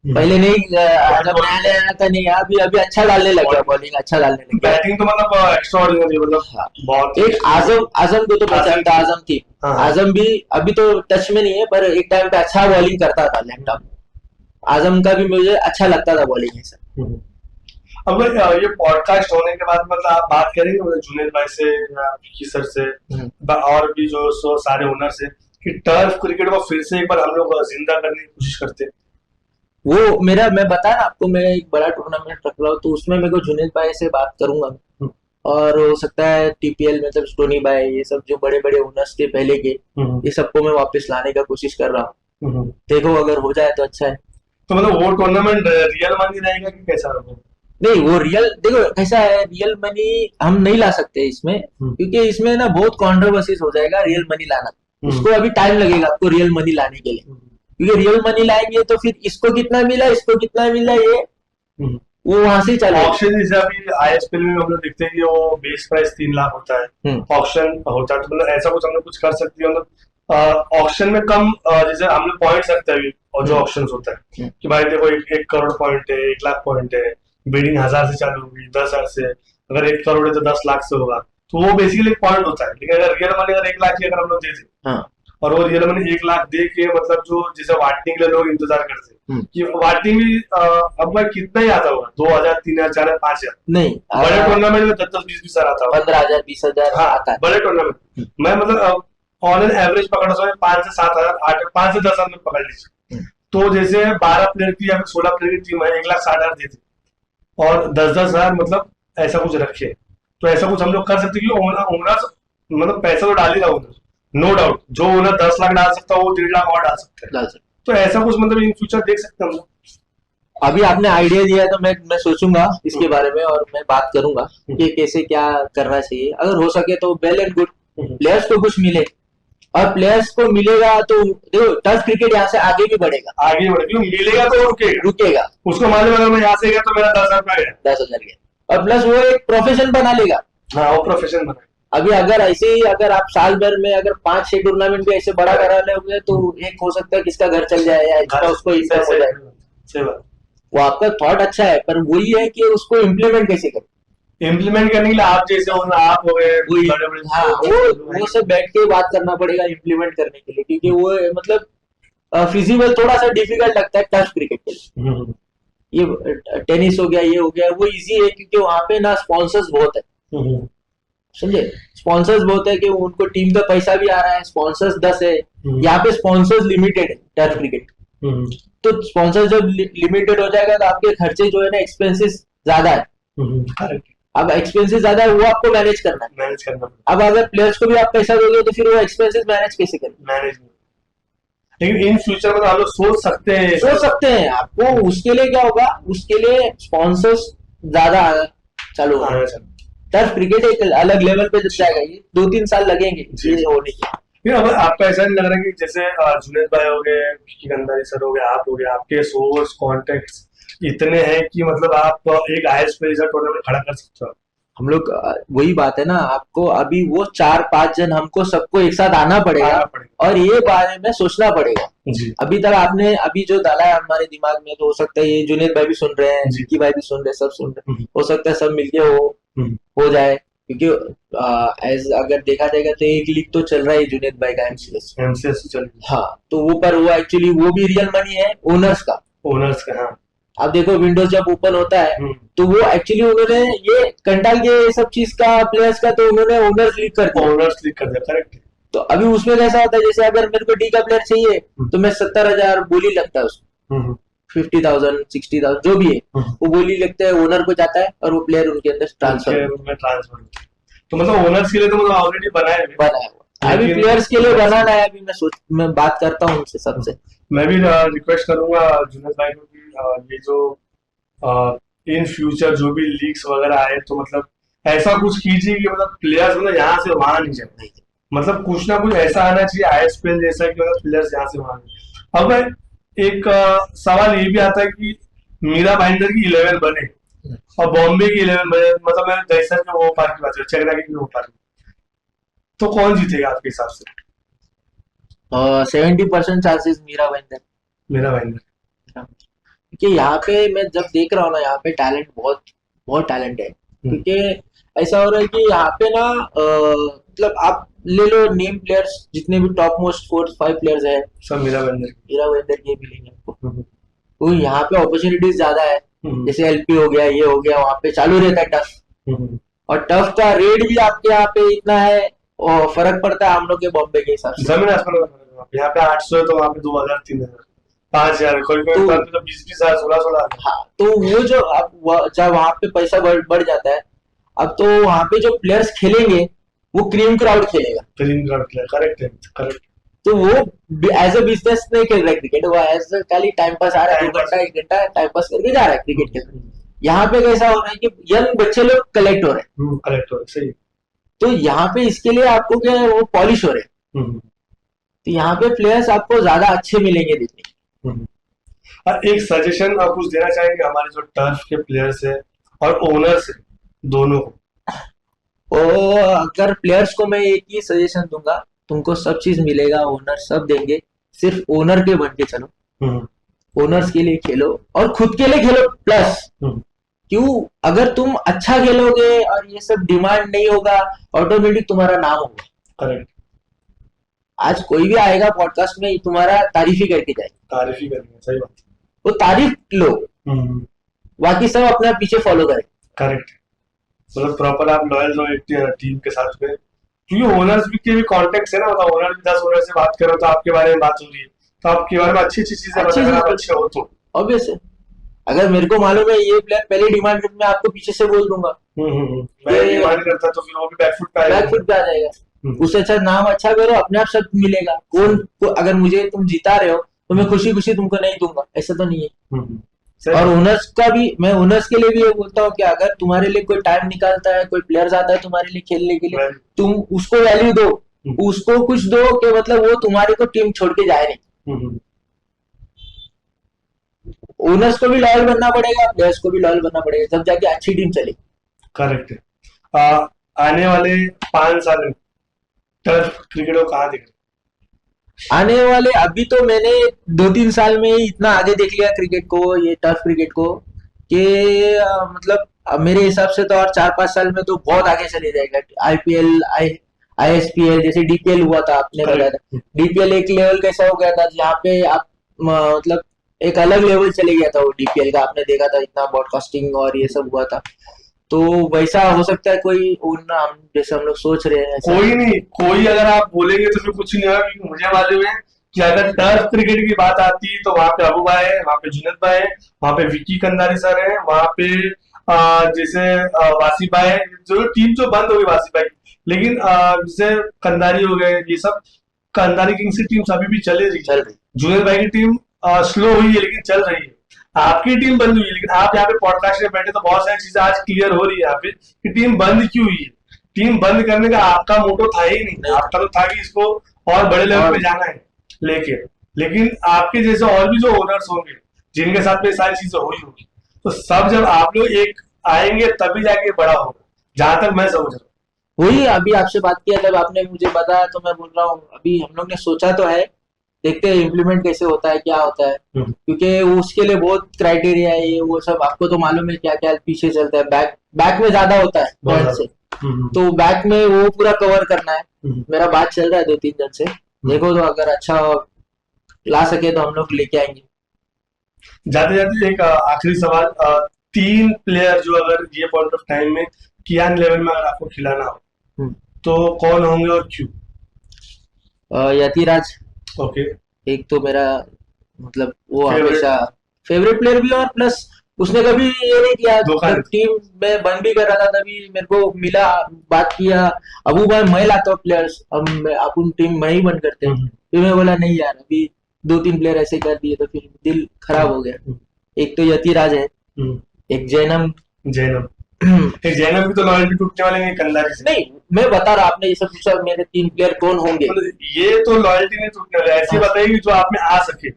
पहले नहीं जब आया था नहीं अभी अच्छा डालने लग गया बॉलिंग अच्छा डालने लग गया। बैटिंग तो मतलब एक्स्ट्राऑर्डिनरी मतलब बहुत एक आजम को तो पसंद था आजम थी आजम भी अभी तो टच में नहीं है पर एक टाइम पे अच्छा बॉलिंग करता था लैपटॉप आजम का भी मुझे अच्छा लगता था बॉलिंग ऐसा। अब ये पॉडकास्ट होने के बाद मतलब आप बात करेंगे मतलब जुनेद भाई से या विकी सर से और भी जो सारे ओनर से कि टर्फ क्रिकेट को फिर से एक बार हम लोग जिंदा करने की कोशिश करते हैं। वो मैं बताया ना आपको मैं एक बड़ा टूर्नामेंट रख रहा हूँ तो उसमें मेरे को जुनेद भाई से बात करूंगा और हो सकता है TPL में मतलब टोनी भाई ये सब जो बड़े बड़े ओनर्स थे पहले के ये सबको मैं वापस लाने का कोशिश कर रहा हूँ। देखो अगर हो जाए तो अच्छा है। तो मतलब वो टूर्नामेंट रियल मनी रहेगा कि कैसा होगा? नहीं वो रियल देखो कैसा है रियल मनी हम नहीं ला सकते इसमें क्योंकि इसमें ना बहुत कॉन्ट्रोवर्सीज हो जाएगा रियल मनी लाना उसको अभी टाइम लगेगा आपको रियल मनी लाने के लिए क्योंकि रियल मनी लाएंगे तो फिर इसको कितना मिला ये वो वहां से चले। ऑक्शन जैसे अभी ISPL में हम लोग देखते हैं कि वो बेस प्राइस 3 लाख होता है ऑक्शन होता है तो मतलब ऐसा कुछ हम लोग कुछ कर सकते हैं मतलब ऑक्शन में कम जैसे हम लोग पॉइंट्स रखते हैं और जो ऑक्शन होता है कि भाई देखो 1 करोड़ पॉइंट है 1 लाख पॉइंट है बिडिंग 1000 से चालू होगी 10,000 से अगर 1 करोड़ है तो 10 लाख से होगा तो वो बेसिकली एक पॉइंट होता है। लेकिन अगर रियल मनी अगर 1 लाख की अगर हम लोग दे दें और वो रियल मनी 1 लाख दे के मतलब जो जैसे वाटिंग के लिए लोग इंतजार करते हैं कि वाटिंग भी अब मैं कितना ही आता होगा 2,000 3,000 4,000 5,000 नहीं बड़े टूर्नामेंट में 10-20 आता होगा 15,000 20,000 आता है बड़े टूर्नामेंट मैं मतलब ऑन एन एवरेज पकड़ सकता हूँ 5 से 7,000 5 से 10,000 में पकड़ लीजिए तो जैसे 12 प्लेयर की या 16 प्लेयर की टीम है 1,60,000 देती और 10,000 मतलब ऐसा कुछ रखे तो ऐसा कुछ हम लोग कर सकते कि ओनर मतलब पैसा तो डाल ही रहा ओनर नो डाउट जो ओनर 10 लाख डाल सकता है वो 1.5 लाख और डाल सकता है। डाल सकते। तो ऐसा कुछ मतलब इन फ्यूचर देख सकते हैं हम लोग। अभी आपने आइडिया दिया है तो मैं सोचूंगा इसके बारे में और मैं बात करूंगा कि कैसे क्या करना चाहिए। अगर हो सके तो वेल एंड गुड, प्लेयर्स को कुछ मिले और प्लेयर्स को मिलेगा तो देखो टफ क्रिकेट यहाँ से आगे भी बढ़ेगा, आगे बढ़ेगा, मिलेगा तो रुकेगा, रुकेगा। उसको मालूम है मैं यहाँ से गया तो मेरा 10 लाख गया, 10,000 गया, और प्लस वो एक प्रोफेशन बना लेगा। हाँ वो प्रोफेशन बना। अभी अगर ऐसे ही अगर आप साल भर में अगर 5-6 टूर्नामेंट भी ऐसे बड़ा करा लोगे तो एक हो सकता है किसका घर चल जाए या इसका उसको इनकम हो जाए। सही बात। वो आपका थॉट अच्छा है पर वही है कि उसको इम्प्लीमेंट कैसे करें। इम्प्लीमेंट करने के लिए आप जैसे आप हो गए, हाँ वो सब बैठ के बात करना पड़ेगा इम्प्लीमेंट करने के लिए, क्योंकि वो मतलब फिजिबल थोड़ा सा डिफिकल्ट लगता है टफ क्रिकेट के लिए। ये टेनिस हो गया, ये हो गया, वो इजी है क्योंकि वहां पे ना स्पॉन्सर्स बहुत है, समझे। स्पॉन्सर्स बहुत है कि उनको टीम का पैसा भी आ रहा है, स्पॉन्सर्स 10 है। यहाँ पे स्पॉन्सर्स लिमिटेड है टर्फ क्रिकेट, तो स्पॉन्सर जब लिमिटेड हो जाएगा तो आपके खर्चे जो है ना एक्सपेंसेस ज्यादा है। अब एक्सपेंसेस ज्यादा है वो आपको मैनेज करना है। अब अगर प्लेयर्स को भी आप पैसा दोगे तो फिर वो एक्सपेंसेस मैनेज कैसे करेंगे। लेकिन इन फ्यूचर में तो आप लोग सोच सकते हैं आपको उसके लिए क्या होगा, उसके लिए स्पॉन्सर्स ज्यादा आना चालू होगा। टर्फ क्रिकेट एक अलग लेवल पे जब जाएगा, ये 2-3 साल लगेंगे ये होने के। फिर अब आपको ऐसा नहीं लग रहा कि जैसे जुनैद भाई हो गए, विकी गंधारी सर हो गए, आप हो गए, आपके सोर्स कॉन्टेक्ट्स इतने हैं कि मतलब आप एक आईएसपीएल जैसा टूर्नामेंट खड़ा कर सकते हो। हम लोग वही बात है ना, आपको अभी वो 4-5 जन हमको सबको एक साथ आना पड़ेगा और ये बारे में सोचना पड़ेगा जी। अभी तक आपने अभी जो डाला है हमारे दिमाग में, तो हो सकता है ये जुनैद भाई भी सुन रहे हैं, विकी भाई भी सुन रहे हैं, सब सुन रहे हैं, हो सकता है सब मिलके हो जाए। क्योंकि अगर देखा जाएगा तो एक लीग तो चल रहा है जुनैद भाई का, एमसीएस चल रहा है। हाँ तो वो पर वो एक्चुअली वो भी रियल मनी है ओनर्स का। हाँ अब देखो विंडोज जब ओपन होता है तो वो एक्चुअली उन्होंने ये कंटाल के सब चीज का प्लेयर्स का तो उन्होंने ओनर्स लीग कर दिया। करेक्ट। तो अभी उसमें कैसा होता है, जैसे अगर मेरे को डी का प्लेयर चाहिए तो मैं 70,000 बोली लगता है उसको, 50,000 60,000 जो भी है वो बोली लगता है, ओनर को जाता है और वो प्लेयर उनके अंदर ट्रांसफर। तो मतलब ओनर्स के लिए तो मतलब ऑलरेडी बनाया हुआ, अभी प्लेयर्स के लिए बनाना है। अभी मैं बात करता हूँ उनसे सबसे। मैं भी रिक्वेस्ट करूंगा जुनैद भाई को, ये जो इन फ्यूचर जो भी लीग्स वगैरह आए तो मतलब ऐसा कुछ कीजिए कि मतलब प्लेयर्स मतलब यहाँ से वहां नहीं जाए, मतलब कुछ ना कुछ ऐसा आना चाहिए आईएसपीएल जैसा कि मतलब प्लेयर्स यहाँ से वहां नहीं। अब एक सवाल ये भी आता है कि मीरा भाईंदर की 11 बने और बॉम्बे की 11 बने, मतलब मैं जैसा कि वो पार की बात है, चेन्नई की वो पार, तो कौन जीतेगा आपके हिसाब से? 70% चांसेस मीरा भाईंदर। क्योंकि यहाँ पे मैं जब देख रहा हूँ ना, यहाँ पे टैलेंट बहुत टैलेंट है। क्योंकि ऐसा हो रहा है कि यहाँ पे ना मतलब आप ले लो नेम प्लेयर्स जितने भी टॉप मोस्ट 4-5 प्लेयर्स है, सब मीरा भाईंदर के भी लेंगे आपको। तो यहाँ पे अपॉर्चुनिटीज ज्यादा है, जैसे एलपी हो गया, ये हो गया, वहाँ पे चालू रहता है टफ, और टफ का रेट भी आपके यहाँ पे इतना है और फर्क पड़ता है हम लोग के बॉम्बे के हिसाब से। जमीन आसमान यहाँ पे 800 है तो वहाँ पे 2,000 3,000 5,000 कोई 20,000 16,000। हाँ तो वो जो अब जब वहाँ पे पैसा बढ़ जाता है, अब तो वहाँ पे जो प्लेयर्स खेलेंगे वो क्रीम क्राउड खेलेगा। करेक्ट। तो वो एज अ बिजनेस नहीं खेल रहा है क्रिकेट, वो एज खाली टाइम पास आ रहा है, 2 घंटा 1 घंटा टाइम पास करके जा रहा है क्रिकेट के। यहाँ पे कैसा हो रहा है कि यंग बच्चे लोग कलेक्ट हो रहे हैं, सही। तो यहाँ पे इसके लिए आपको क्या है, वो पॉलिश हो रहे हैं, तो यहाँ पे प्लेयर्स आपको ज्यादा अच्छे मिलेंगे देखने। और एक सजेशन आप कुछ देना चाहेंगे हमारे जो टर्फ के प्लेयर्स है और ओनर्स है दोनों को? अगर प्लेयर्स को मैं एक ही सजेशन दूंगा, तुमको सब चीज मिलेगा, ओनर सब देंगे, सिर्फ ओनर के बन के चलो, ओनर्स के लिए खेलो और खुद के लिए खेलो प्लस। क्यों? अगर तुम अच्छा खेलोगे और ये सब डिमांड नहीं होगा, ऑटोमेटिक तुम्हारा नाम होगा। करेक्ट। आज कोई भी आएगा पॉडकास्ट में तुम्हारा तारीफ ही करके जाएगा, सही बात। वो तारीफ लो, बाकी सब अपने पीछे फॉलो करें। करेक्ट, मतलब प्रॉपर आप लॉयल रहो टीम के साथ में, क्योंकि ओनर्स के भी कॉन्टेक्ट है ना, मतलब ओनर भी 10 ओनर से बात करो तो आपके बारे में बात हो रही है, तो आपके बारे में अच्छी चीजें अच्छे हो तो ऑब्वियस है। अगर मेरे को मालूम है ये प्लेयर पहले डिमांड में आपको पीछे से बोल दूंगा, मैं डिमांड करता तो फिर वो भी बैकफुट पे आ जाएगा। उससे अच्छा नाम अच्छा करो, अपने आप सब मिलेगा। अगर मुझे तुम जिता रहे हो तो मैं खुशी खुशी तुमको नहीं दूंगा, ऐसा तो नहीं है। और ओनर्स का भी, मैं ओनर्स के लिए भी ये बोलता हूँ कि अगर तुम्हारे लिए कोई टाइम निकालता है, कोई प्लेयर्स आता है तुम्हारे लिए खेलने के लिए, तुम उसको वैल्यू दो, उसको कुछ दो कि मतलब वो तुम्हारे को टीम छोड़ के जाए नहीं। ओनर्स को भी लॉयल बनना पड़ेगा, प्लेयर्स को भी लॉयल बनना पड़ेगा, जब जाके अच्छी टीम चलेगी। करेक्ट है। आने वाले 5 साल में टर्फ क्रिकेट को कहाँ देख आने वाले, अभी तो मैंने 2-3 साल में ही इतना आगे देख लिया क्रिकेट को, ये टर्फ क्रिकेट को, कि मतलब मेरे हिसाब से तो और 4-5 साल में तो बहुत आगे चले जाएगा। आईपीएल, आईएसपीएल, जैसे डीपीएल हुआ था, आपने बताया था, डीपीएल एक लेवल कैसा हो गया था जहाँ पे आप मतलब एक अलग लेवल चले गया था वो डीपीएल का, आपने देखा था इतना ब्रॉडकास्टिंग और ये सब हुआ था। तो वैसा हो सकता है कोई जैसे हम लोग सोच रहे हैं। कोई नहीं, कोई अगर आप बोलेंगे तो फिर कुछ नहीं होगा, क्योंकि मुझे मालूम है कि अगर टर्फ क्रिकेट की बात आती है तो वहां पे अबू भाई है, वहां पे जुनैद भाई है, वहां पे विक्की कंदारी सर है, वहां पे जैसे वासी भाई है, जो टीम जो बंद हो गई वासी भाई, लेकिन जैसे कंदारी हो गए, ये सब कंदारी किंग्स की टीम अभी भी चल रही। जुनैद भाई की टीम स्लो हुई है लेकिन चल रही है। आपकी टीम बंद हुई है, लेकिन आप यहाँ पे पॉडकास्ट में बैठे तो बहुत सारी चीजें आज क्लियर हो रही है यहाँ पे कि टीम बंद क्यों हुई है। टीम बंद करने का आपका मोटो था ही नहीं, आपका तो था कि इसको और बड़े लेवल पे जाना है लेके, लेकिन आपके जैसे और भी जो ओनर्स होंगे जिनके साथ में सारी चीजें हुई होगी, तो सब जब आप लोग एक आएंगे तभी जाके बड़ा होगा, जहां तक मैं समझ रहा हूँ। वही अभी आपसे बात किया तब आपने मुझे बताया, तो मैं बोल रहा हूँ अभी हम लोग ने सोचा तो है, देखते हैं इम्प्लीमेंट कैसे होता है, क्या होता है, क्योंकि उसके लिए बहुत क्राइटेरिया है, ये वो सब आपको तो मालूम है क्या क्या पीछे चलता है, बैक में ज्यादा होता है फ्रंट से, तो बैक में वो पूरा कवर करना है। मेरा बात चल रहा है 2-3 जन से, देखो तो अगर अच्छा ला सके तो हम लोग लेके आएंगे। जाते जाते एक आखिरी सवाल, 3 प्लेयर जो अगर ये पॉइंट ऑफ टाइम में कियान लेवल में अगर आपको खिलाना हो तो कौन होंगे और क्यों? यतिराज, ओके, एक तो मेरा मतलब वो हमेशा फेवरेट प्लेयर भी, और प्लस उसने कभी ये नहीं किया, जब टीम में बंद भी कर रहा था तभी मेरे को मिला, बात किया, अबू भाई मैं लाता हूँ प्लेयर्स, अब अपन टीम मैं ही बंद करते हैं, फिर मैं बोला नहीं यार, अभी 2-3 प्लेयर ऐसे कर दिए तो फिर दिल खराब हो गया। एक तो यतिराज है, एक जैनम की तो लॉयल्टी टूटने वाले नहीं, कंदारी से नहीं, मैं बता रहा, आपने ये सब पूछा मेरे 3 प्लेयर कौन होंगे, ये तो लॉयल्टी नहीं टूटने वाले, ऐसी बताइए जो आप में आ सके।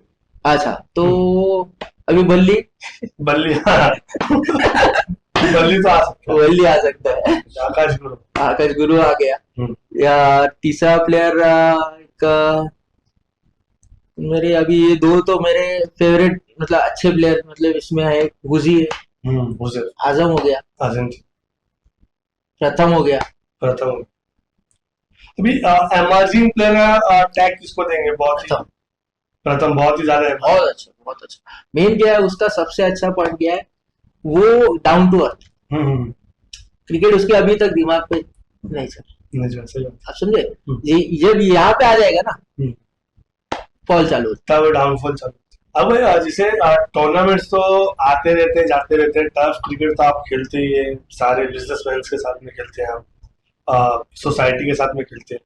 अच्छा, तो अभी बल्ली हाँ। बल्ली तो आ सकता है, बल्ली आ सकता है, आकाश गुरु आ गया। या तीसरा प्लेयर मेरे अभी ये 2 तो मेरे फेवरेट मतलब अच्छे प्लेयर, मतलब इसमें है गुजी है, आजम हो गया, प्रथम हो गया। अभी एमर्जिंग प्लेयर टैग किसको देंगे? प्रथम बहुत ही ज्यादा है, बहुत अच्छा। मेन क्या है उसका सबसे अच्छा पॉइंट क्या है, वो डाउन टू अर्थ, क्रिकेट उसके अभी तक दिमाग पे नहीं चल, आप समझे, जब यहाँ पे आ जाएगा ना फॉल चालू, तब डाउनफॉल चालू। अब जैसे टूर्नामेंट्स तो आते रहते हैं जाते रहते हैं, टर्फ क्रिकेट तो आप खेलते ही है, सारे बिजनेसमैन के साथ में खेलते हैं आप, सोसाइटी के साथ में खेलते हैं,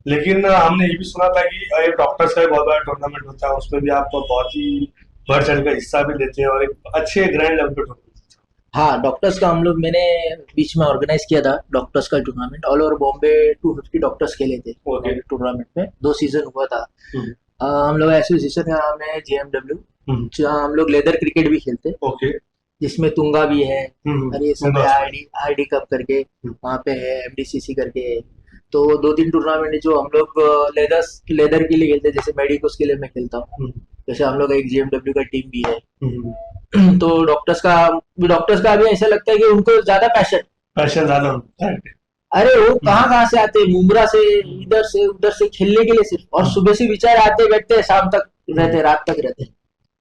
लेकिन हमने ये भी सुना था कि एक डॉक्टर्स का बहुत बड़ा टूर्नामेंट होता है, उसमें भी आप बहुत ही बढ़ चढ़ कर हिस्सा भी लेते हैं और एक अच्छे ग्रैंड लेवल पे टूर्नामेंट। हाँ, डॉक्टर्स का हम लोग, मैंने बीच में ऑर्गेनाइज किया था डॉक्टर्स का tournament, all over Bombay 250 doctors खेले थे टूर्नामेंट में, 2 सीजन हुआ था। हम लोग एसोसिएशन का नाम है JMW, जहाँ हम लोग लेदर क्रिकेट भी खेलते, जिसमें तुंगा भी है, और ये सब आईडी कप करके वहाँ पे है, MDCC करके, तो 2-3 टूर्नामेंट जो हम लोग लेदर के लिए खेलते हैं, जैसे मेडिकोस के लिए मैं खेलता हूँ, जैसे हम लोग एक JMW का टीम भी है। तो डॉक्टर्स का भी ऐसा लगता है कि उनको ज्यादा पैशन ज्यादा, अरे वो कहाँ से आते हैं, मुंब्रा से, इधर से उधर से खेलने के लिए सिर्फ, और सुबह से बेचारे आते बैठते हैं, शाम तक रहते, रात तक रहते,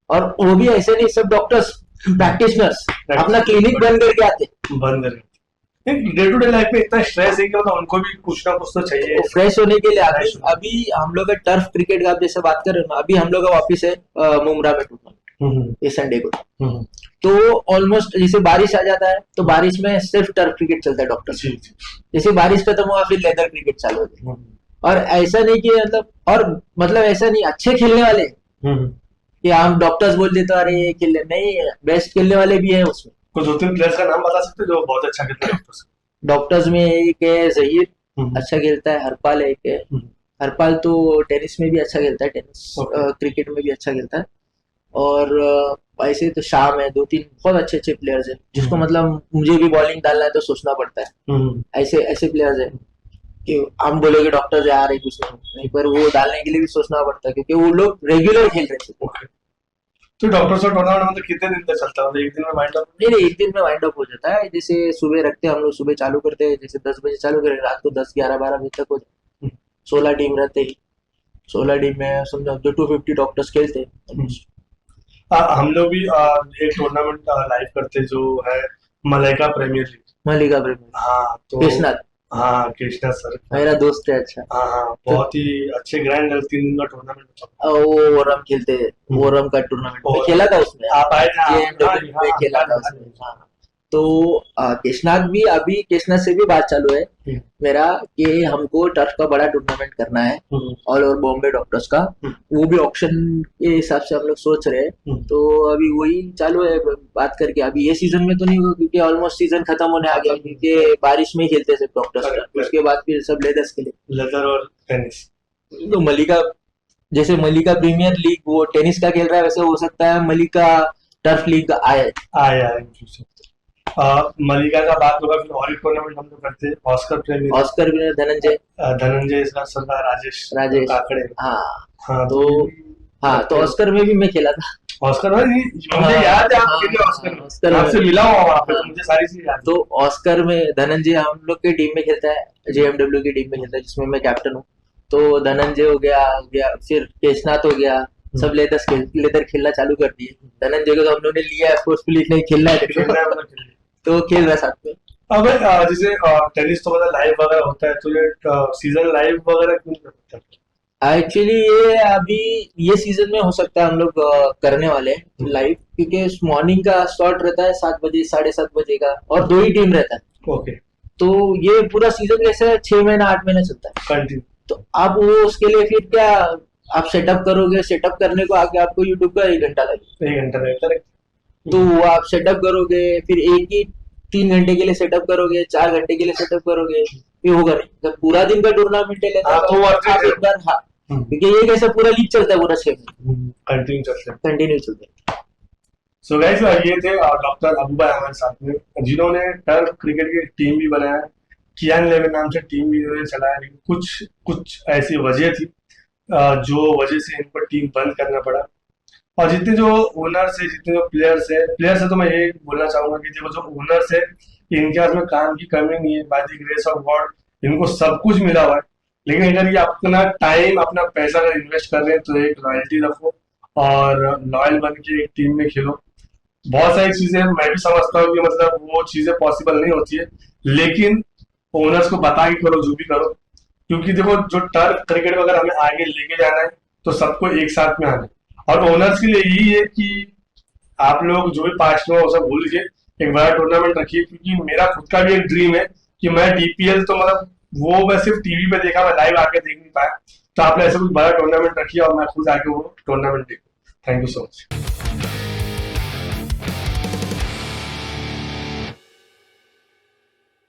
और वो भी ऐसे नहीं, सब डॉक्टर्स प्रैक्टिशनर्स अपना क्लिनिक बंद करके आते, डे टू डे लाइफ में इतना स्ट्रेस है कि मतलब उनको भी कुछ ना कुछ तो चाहिए फ्रेश होने के लिए आते। अभी हम लोग टर्फ क्रिकेट का आप जैसे बात कर रहे हो ना, अभी हम लोग का वापिस है मुंब्रा में टूर्नामेंट, ये संडे को। हम्म, तो ऑलमोस्ट जैसे बारिश आ जाता है तो बारिश में सिर्फ टर्फ क्रिकेट चलता है डॉक्टर से। जी जी। जैसे बारिश खत्म हुआ फिर लेदर क्रिकेट चालू हो गया। हम्म, और ऐसा नहीं कि मतलब, और मतलब ऐसा नहीं, अच्छे खेलने वाले हम्म। कि हम डॉक्टर्स बोल देते अरे ये खेलने नहीं, बेस्ट खेलने वाले भी है उसमें। कुछ 2-3 प्लेयर्स का नाम बता सकते हैं जो बहुत अच्छा खेलते हैं डॉक्टर्स? डॉक्टर्स में एक है जहीर, हम्म, अच्छा खेलता है। हरपाल एक है। हम्म, हरपाल तो टेनिस में भी अच्छा खेलता है, टेनिस ओके। क्रिकेट में भी अच्छा खेलता है। और ऐसे तो शाम है, दो तीन बहुत अच्छे अच्छे प्लेयर्स हैं जिसको हम्म, मतलब मुझे भी बॉलिंग डालना है तो सोचना पड़ता है। हम्म। ऐसे ऐसे प्लेयर्स हैं कि हम बोलोगे डॉक्टर यार एक दूसरे नहीं, पर वो डालने के लिए भी सोचना पड़ता है क्योंकि वो लोग रेगुलर खेल रहे थे। ओके। तो डॉक्टर्स का टूर्नामेंट मतलब कितने दिन तक चलता है? मतलब एक दिन में वाइंड अप? नहीं नहीं, एक दिन में वाइंड अप हो जाता है। जैसे सुबह रखते हैं हम लोग, सुबह चालू करते हैं, जैसे 10 बजे चालू करें, रात को 10 11 12 बजे तक हो जाए। 16 टीम रहते ही, 16 टीम में समझो 250 डॉक्टर्स खेलते हैं। हम लोग भी एक टूर्नामेंट लाइव करते हैं जो है मलाइका प्रीमियर लीग। मलिका प्रीमियर, हाँ तो कृष्णा, हाँ कृष्णा सर। मेरा दोस्त है। अच्छा। हाँ हाँ, तो बहुत ही अच्छे ग्रैंड 3 दिन का टूर्नामेंट होता वो ओरम खेलते हैं, है। ओरम का टूर्नामेंट में और खेला था उसमें। आप आए थे? हाँ जेएमडब्ल्यू हाँ में हाँ, खेला याद था है, याद उसमें। है। हाँ। तो केशनाथ भी, अभी केशनाथ से भी बात चालू है हम्म, मेरा कि हमको टर्फ का बड़ा टूर्नामेंट करना है, हम्म, ऑल ओवर बॉम्बे डॉक्टर्स का। हम्म, वो भी ऑप्शन के हिसाब से हम लोग सोच रहे हैं। हम्म। तो अभी वही चालू है बात करके। अभी ये सीजन में तो नहीं होगा क्योंकि ऑलमोस्ट सीजन खत्म होने आ गया, क्योंकि बारिश में ही खेलते थे डॉक्टर्स का, Correct, उसके बाद फिर सब लेदर्स खेले। लेदर और टेनिस। तो मलिका, जैसे मलिका प्रीमियर लीग वो टेनिस का खेल रहा है, वैसे हो सकता है मलिका टर्फ लीग का आए। आए आए मलिका का बात होगा फिर और एक टूर्नामेंट हम लोग करते हैं Oscar premier league. Oscar winner Dhananjay, Dhananjay sir का राजेश राजेश। काकड़े। हाँ। हाँ तो तो ये भी हाँ, तो रखते हैं। ऑस्कर में भी मैं खेला था। ऑस्कर भाई मुझे हाँ याद है आप हाँ खेले ऑस्कर में। ऑस्कर मैं में। आपसे मिला हुआ वहाँ पे हाँ, तो मुझे सारी चीज याद तो ऑस्कर में धनंजय हम लोग की टीम में खेलता है, जेएमडब्ल्यू की टीम में खेलता है जिसमें मैं कैप्टन हूँ। तो धनंजय हो गया, फिर केशनाथ हो गया, सब लेदर खेलना चालू कर दिए। धनंजय को तो हम लोग ने लिया है फोर्सफुली, नहीं खेलना है है। तेरे खेलना है को। मतलब खेलना है। तो खेल रहा है साथ में। अब जैसे टेनिस तो मतलब लाइव वगैरह होता है तो ये सीजन लाइव वगैरह क्यों नहीं होता है? एक्चुअली ये अभी ये सीजन में हो सकता है हम लोग करने वाले हैं लाइव, क्योंकि मॉर्निंग का स्लॉट रहता है 7 बजे 7:30 बजे का, और दो ही टीम रहता है। ओके। तो ये पूरा सीजन कैसे 6 महीना 8 महीना चलता है। कंटिन्यू। तो आप वो उसके लिए फिर क्या, आप सेटअप करोगे, सेटअप करने को आगे आपको यूट्यूब का 1 घंटा लगेगा। 1 घंटा रहता है। तो वो आप सेटअप करोगे, फिर एक ही 3 घंटे के लिए सेटअप करोगे, 4 घंटे के लिए सेटअप करोगे, ये होगा नहीं। जब पूरा दिन का टूर्नामेंट है लेता हाँ है तो तो वो आप एक बार, हाँ, क्योंकि ये कैसा पूरा लीग चलता है, पूरा 6 महीने कंटिन्यू चलते हैं। कंटिन्यू चलता है। सो गाइस ये थे डॉक्टर अबू भाई हमारे साथ में जिन्होंने टर्फ क्रिकेट की टीम भी बनाया। कियान लेवन नाम से टीम भी इन्होंने चलाया, लेकिन कुछ कुछ ऐसी वजह थी जो वजह से इनको टीम बंद करना पड़ा। और जितने जो ओनर्स है, जितने जो प्लेयर्स है तो मैं ये बोलना चाहूंगा कि देखो जो ओनर्स है इनके पास में काम की कमी नहीं है, by the grace of God इनको सब कुछ मिला हुआ है। लेकिन अगर ये अपना टाइम अपना पैसा अगर इन्वेस्ट कर रहे हैं तो एक लॉयल्टी रखो और लॉयल बन के एक टीम में खेलो। बहुत सारी चीजें मैं भी समझता हूँ कि मतलब वो चीजें पॉसिबल नहीं होती है, लेकिन ओनर्स को बता के करो जो भी करो। क्योंकि देखो जो टर्फ क्रिकेट अगर हमें आगे लेके जाना है तो सबको एक साथ में आना है। और ओनर्स के लिए यही है कि आप लोग जो भी पास्ट में वो सब भूल के एक बड़ा टूर्नामेंट रखिए। क्योंकि मेरा खुद का भी एक ड्रीम है कि मैं डीपीएल तो मतलब वो मैं सिर्फ टीवी पे देखा, मैं लाइव आके देख नहीं पाया। तो आपने ऐसा कुछ बड़ा टूर्नामेंट रखिए और मैं खुद आके वो टूर्नामेंट देखूँ। Thank you so much.